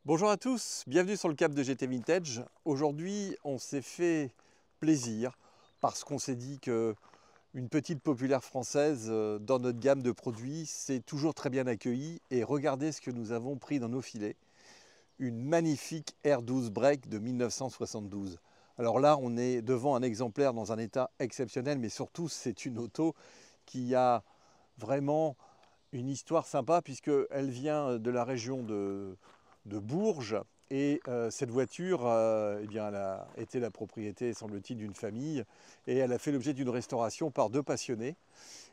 Bonjour à tous, bienvenue sur le Cap de GT Vintage. Aujourd'hui, on s'est fait plaisir parce qu'on s'est dit que une petite populaire française dans notre gamme de produits, c'est toujours très bien accueilli. Et regardez ce que nous avons pris dans nos filets. Une magnifique R12 Break de 1972. Alors là, on est devant un exemplaire dans un état exceptionnel, mais surtout, c'est une auto qui a vraiment une histoire sympa puisqu'elle vient de la région de Bourges. Et cette voiture, eh bien, elle a été la propriété, semble-t-il, d'une famille. Et elle a fait l'objet d'une restauration par deux passionnés.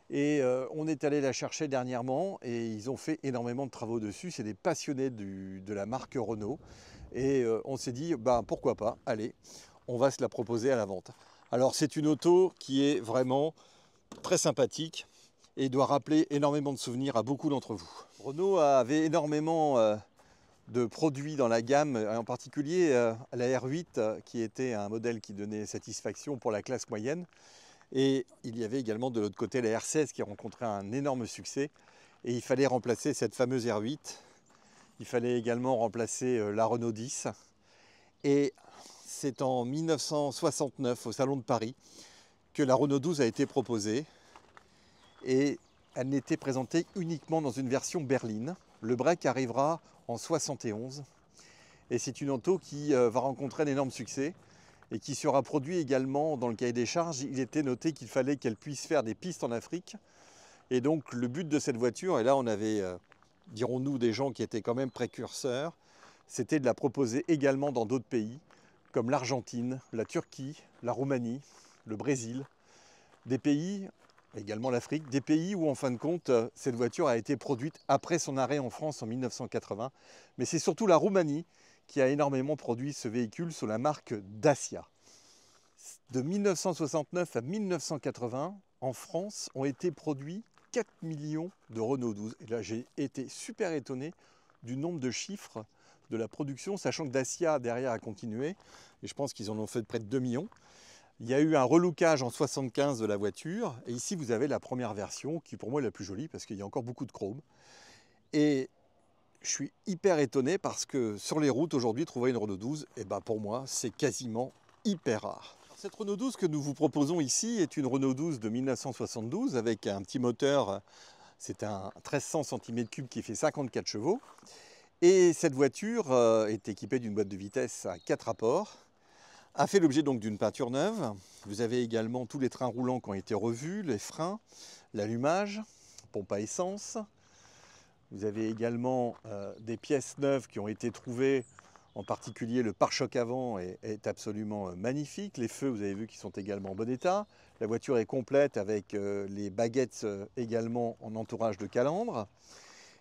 Et on est allé la chercher dernièrement et ils ont fait énormément de travaux dessus. C'est des passionnés de la marque Renault. Et on s'est dit, ben, pourquoi pas, allez, on va se la proposer à la vente. Alors c'est une auto qui est vraiment très sympathique et doit rappeler énormément de souvenirs à beaucoup d'entre vous. Renault avait énormément de produits dans la gamme, en particulier la R8 qui était un modèle qui donnait satisfaction pour la classe moyenne. Et il y avait également de l'autre côté la R16 qui rencontrait un énorme succès. Et il fallait remplacer cette fameuse R8. Il fallait également remplacer la Renault 10. Et c'est en 1969 au Salon de Paris que la Renault 12 a été proposée. Et elle n'était présentée uniquement dans une version berline. Le break arrivera en 71 et c'est une auto qui va rencontrer un énorme succès et qui sera produit également dans le cahier des charges. Il était noté qu'il fallait qu'elle puisse faire des pistes en Afrique et donc le but de cette voiture, et là on avait, dirons-nous, des gens qui étaient quand même précurseurs, c'était de la proposer également dans d'autres pays comme l'Argentine, la Turquie, la Roumanie, le Brésil, des pays, également l'Afrique, des pays où en fin de compte cette voiture a été produite après son arrêt en France en 1980. Mais c'est surtout la Roumanie qui a énormément produit ce véhicule sous la marque Dacia. De 1969 à 1980, en France, ont été produits 4 millions de Renault 12. Et là, j'ai été super étonné du nombre de chiffres de la production, sachant que Dacia derrière a continué. Et je pense qu'ils en ont fait près de 2 millions. Il y a eu un relookage en 1975 de la voiture. Et ici, vous avez la première version, qui pour moi est la plus jolie, parce qu'il y a encore beaucoup de chrome. Et je suis hyper étonné parce que sur les routes, aujourd'hui, trouver une Renault 12, eh ben pour moi, c'est quasiment hyper rare. Cette Renault 12 que nous vous proposons ici est une Renault 12 de 1972 avec un petit moteur, c'est un 1300 cm3 qui fait 54 chevaux. Et cette voiture est équipée d'une boîte de vitesse à 4 rapports, a fait l'objet donc d'une peinture neuve. Vous avez également tous les trains roulants qui ont été revus, les freins, l'allumage, pompe à essence. Vous avez également des pièces neuves qui ont été trouvées, en particulier le pare-choc avant est absolument magnifique. Les feux, vous avez vu, qui sont également en bon état. La voiture est complète avec les baguettes également en entourage de calandre.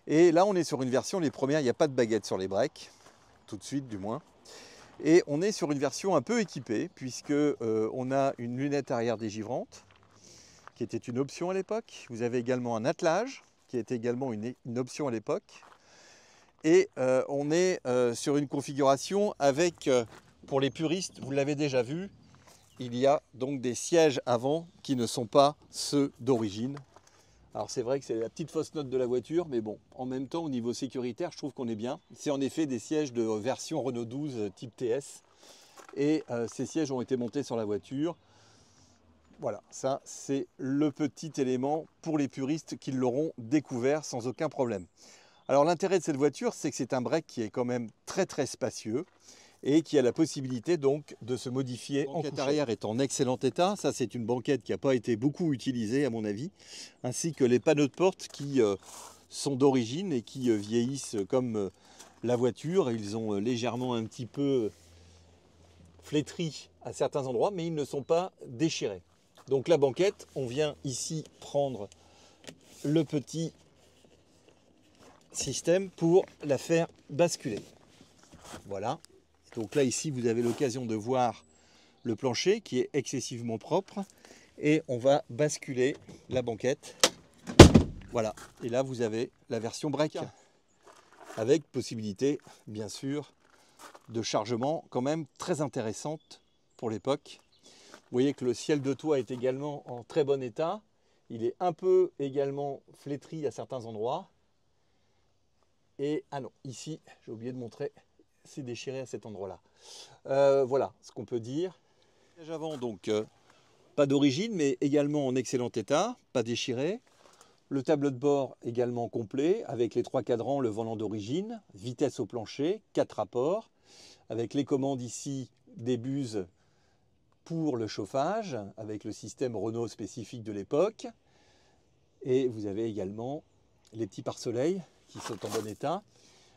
Et là, on est sur une version, les premières, il n'y a pas de baguettes sur les breaks, tout de suite du moins. Et on est sur une version un peu équipée, puisque on a une lunette arrière dégivrante, qui était une option à l'époque. Vous avez également un attelage, qui était également une option à l'époque. Et on est sur une configuration avec, pour les puristes, vous l'avez déjà vu, il y a donc des sièges avant qui ne sont pas ceux d'origine. Alors c'est vrai que c'est la petite fausse note de la voiture, mais bon, en même temps, au niveau sécuritaire, je trouve qu'on est bien. C'est en effet des sièges de version Renault 12 type TS. Et ces sièges ont été montés sur la voiture. Voilà, ça c'est le petit élément pour les puristes qui l'auront découvert sans aucun problème. Alors l'intérêt de cette voiture, c'est que c'est un break qui est quand même très très spacieux et qui a la possibilité donc de se modifier. La banquette arrière est en excellent état. Ça, c'est une banquette qui n'a pas été beaucoup utilisée à mon avis, ainsi que les panneaux de porte qui sont d'origine et qui vieillissent comme la voiture. Ils ont légèrement un petit peu flétri à certains endroits, mais ils ne sont pas déchirés. Donc la banquette, on vient ici prendre le petit système pour la faire basculer. Voilà. Donc là, ici, vous avez l'occasion de voir le plancher qui est excessivement propre. Et on va basculer la banquette. Voilà. Et là, vous avez la version break. Avec possibilité, bien sûr, de chargement quand même très intéressante pour l'époque. Vous voyez que le ciel de toit est également en très bon état. Il est un peu également flétri à certains endroits. Et, ah non, ici, j'ai oublié de montrer, c'est déchiré à cet endroit-là. Voilà ce qu'on peut dire. Siège avant, donc pas d'origine, mais également en excellent état, pas déchiré. Le tableau de bord également complet, avec les 3 cadrans, le volant d'origine, vitesse au plancher, 4 rapports, avec les commandes ici des buses pour le chauffage, avec le système Renault spécifique de l'époque. Et vous avez également les petits pare-soleil qui sont en bon état.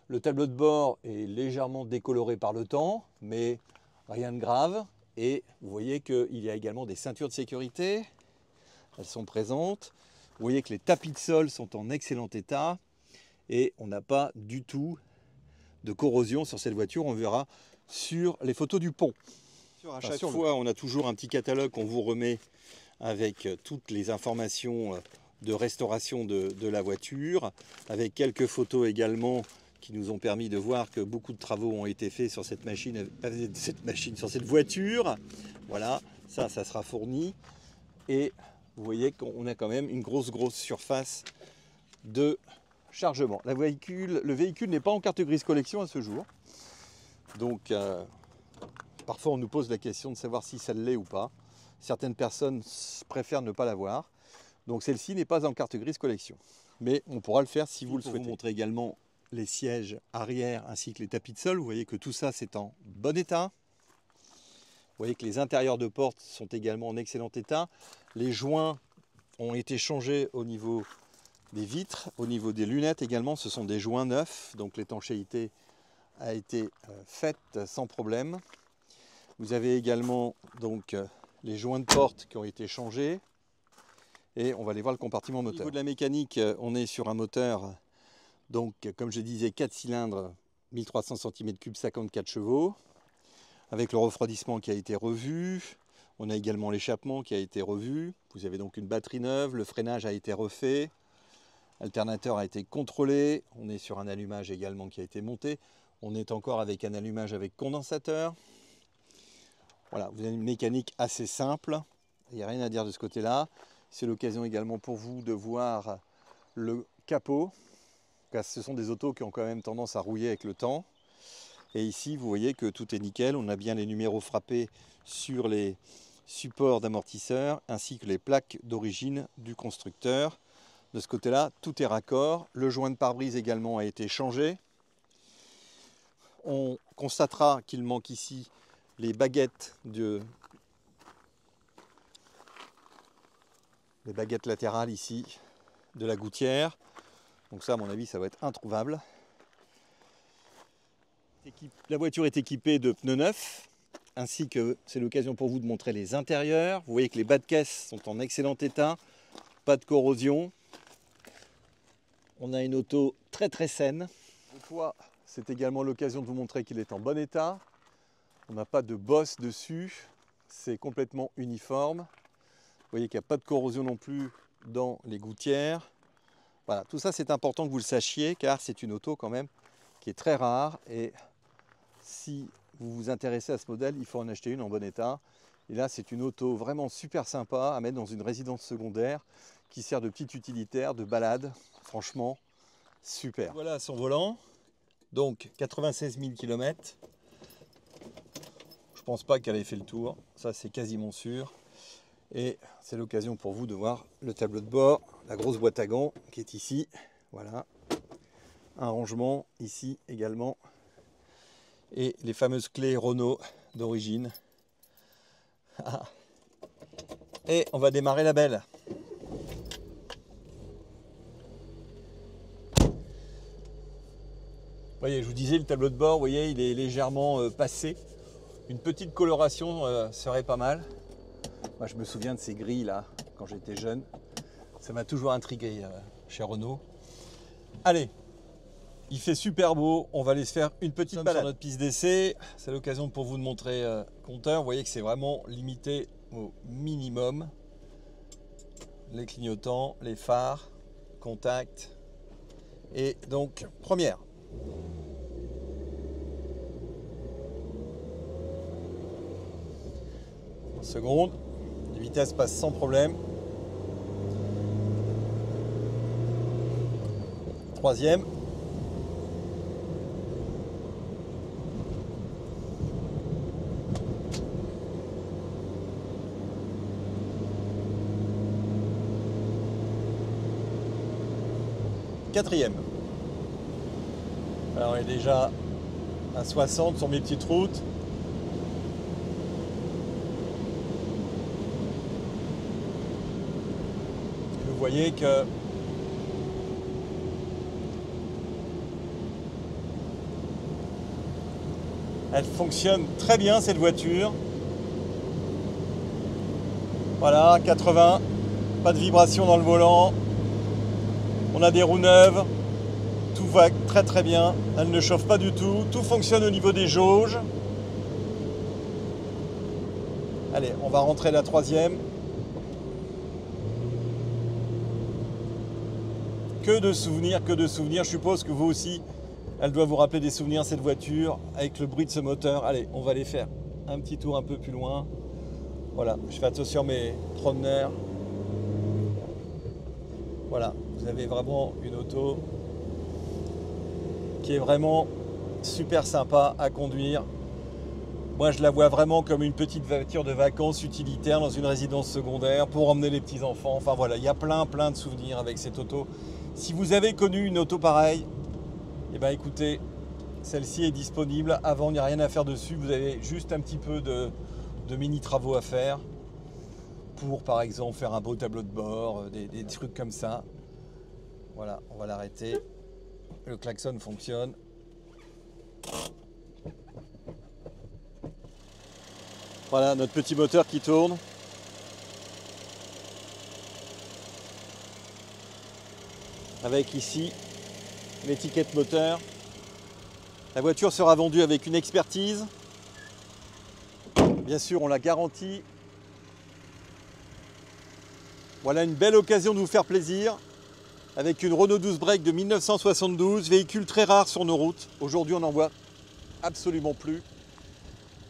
Le tableau de bord est légèrement décoloré par le temps, mais rien de grave. Et vous voyez qu'il y a également des ceintures de sécurité. Elles sont présentes. Vous voyez que les tapis de sol sont en excellent état. Et on n'a pas du tout de corrosion sur cette voiture. On verra sur les photos du pont. À chaque fois, on a toujours un petit catalogue qu'on vous remet avec toutes les informations de restauration de la voiture, avec quelques photos également qui nous ont permis de voir que beaucoup de travaux ont été faits sur cette sur cette voiture. Voilà, ça sera fourni. Et vous voyez qu'on a quand même une grosse surface de chargement. Le véhicule n'est pas en carte grise collection à ce jour. Donc, parfois on nous pose la question de savoir si ça l'est ou pas. Certaines personnes préfèrent ne pas l'avoir. Donc celle-ci n'est pas en carte grise collection. Mais on pourra le faire si vous le souhaitez. Vous montrer également les sièges arrière ainsi que les tapis de sol. Vous voyez que tout ça c'est en bon état. Vous voyez que les intérieurs de porte sont également en excellent état. Les joints ont été changés au niveau des vitres, au niveau des lunettes également. Ce sont des joints neufs, donc l'étanchéité a été faite sans problème. Vous avez également donc les joints de porte qui ont été changés. Et on va aller voir le compartiment moteur. Au niveau de la mécanique, on est sur un moteur, donc comme je disais, 4 cylindres, 1300 cm3, 54 chevaux, avec le refroidissement qui a été revu. On a également l'échappement qui a été revu. Vous avez donc une batterie neuve, le freinage a été refait, l'alternateur a été contrôlé. On est sur un allumage également qui a été monté. On est encore avec un allumage avec condensateur. Voilà, vous avez une mécanique assez simple. Il n'y a rien à dire de ce côté-là. C'est l'occasion également pour vous de voir le capot. Car ce sont des autos qui ont quand même tendance à rouiller avec le temps. Et ici, vous voyez que tout est nickel. On a bien les numéros frappés sur les supports d'amortisseurs ainsi que les plaques d'origine du constructeur. De ce côté-là, tout est raccord. Le joint de pare-brise également a été changé. On constatera qu'il manque ici les baguettes latérales ici de la gouttière. Donc ça, à mon avis, ça va être introuvable. La voiture est équipée de pneus neufs, ainsi que c'est l'occasion pour vous de montrer les intérieurs. Vous voyez que les bas de caisse sont en excellent état, pas de corrosion. On a une auto très saine. Le toit, c'est également l'occasion de vous montrer qu'il est en bon état. On n'a pas de bosse dessus, c'est complètement uniforme. Vous voyez qu'il n'y a pas de corrosion non plus dans les gouttières. Voilà, tout ça c'est important que vous le sachiez car c'est une auto quand même qui est très rare et si vous vous intéressez à ce modèle, il faut en acheter une en bon état. Et là c'est une auto vraiment super sympa à mettre dans une résidence secondaire qui sert de petite utilitaire, de balade. Franchement, super. Voilà son volant, donc 96 000 km. Je ne pense pas qu'elle ait fait le tour, ça c'est quasiment sûr. Et c'est l'occasion pour vous de voir le tableau de bord, la grosse boîte à gants qui est ici. Voilà, un rangement ici également. Et les fameuses clés Renault d'origine. Et on va démarrer la belle. Vous voyez, je vous disais, le tableau de bord, vous voyez, il est légèrement passé. Une petite coloration serait pas mal. Moi, je me souviens de ces grilles là, quand j'étais jeune. Ça m'a toujours intrigué chez Renault. Allez, il fait super beau. On va aller se faire une petite balade sur notre piste d'essai. C'est l'occasion pour vous de montrer le compteur. Vous voyez que c'est vraiment limité au minimum. Les clignotants, les phares, contact. Et donc, première. Seconde, les vitesses passent sans problème. Troisième. quatrième. Alors on est déjà à 60 sur mes petites routes. Vous voyez que elle fonctionne très bien cette voiture. Voilà, 80, pas de vibration dans le volant. On a des roues neuves. Tout va très très bien. Elle ne chauffe pas du tout. Tout fonctionne au niveau des jauges. Allez, on va rentrer la troisième. Que de souvenirs, que de souvenirs. Je suppose que vous aussi, elle doit vous rappeler des souvenirs, cette voiture, avec le bruit de ce moteur. Allez, on va aller faire un petit tour un peu plus loin. Voilà, je fais attention à mes promeneurs. Voilà, vous avez vraiment une auto qui est vraiment super sympa à conduire. Moi, je la vois vraiment comme une petite voiture de vacances utilitaire dans une résidence secondaire pour emmener les petits-enfants. Enfin voilà, il y a plein de souvenirs avec cette auto. Si vous avez connu une auto pareille, eh bien écoutez, celle-ci est disponible. Avant, il n'y a rien à faire dessus. Vous avez juste un petit peu de mini travaux à faire pour, par exemple, faire un beau tableau de bord, des trucs comme ça. Voilà, on va l'arrêter. Le klaxon fonctionne. Voilà notre petit moteur qui tourne. Avec ici l'étiquette moteur. La voiture sera vendue avec une expertise. Bien sûr, on la garantit. Voilà une belle occasion de vous faire plaisir avec une Renault 12 Break de 1972, véhicule très rare sur nos routes. Aujourd'hui, on n'en voit absolument plus.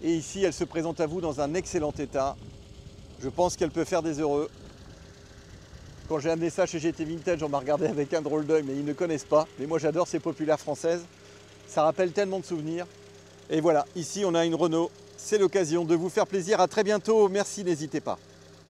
Et ici, elle se présente à vous dans un excellent état. Je pense qu'elle peut faire des heureux. Quand j'ai amené ça chez GT Vintage, on m'a regardé avec un drôle d'œil, mais ils ne connaissent pas. Mais moi, j'adore ces populaires françaises. Ça rappelle tellement de souvenirs. Et voilà, ici, on a une Renault. C'est l'occasion de vous faire plaisir. À très bientôt. Merci, n'hésitez pas.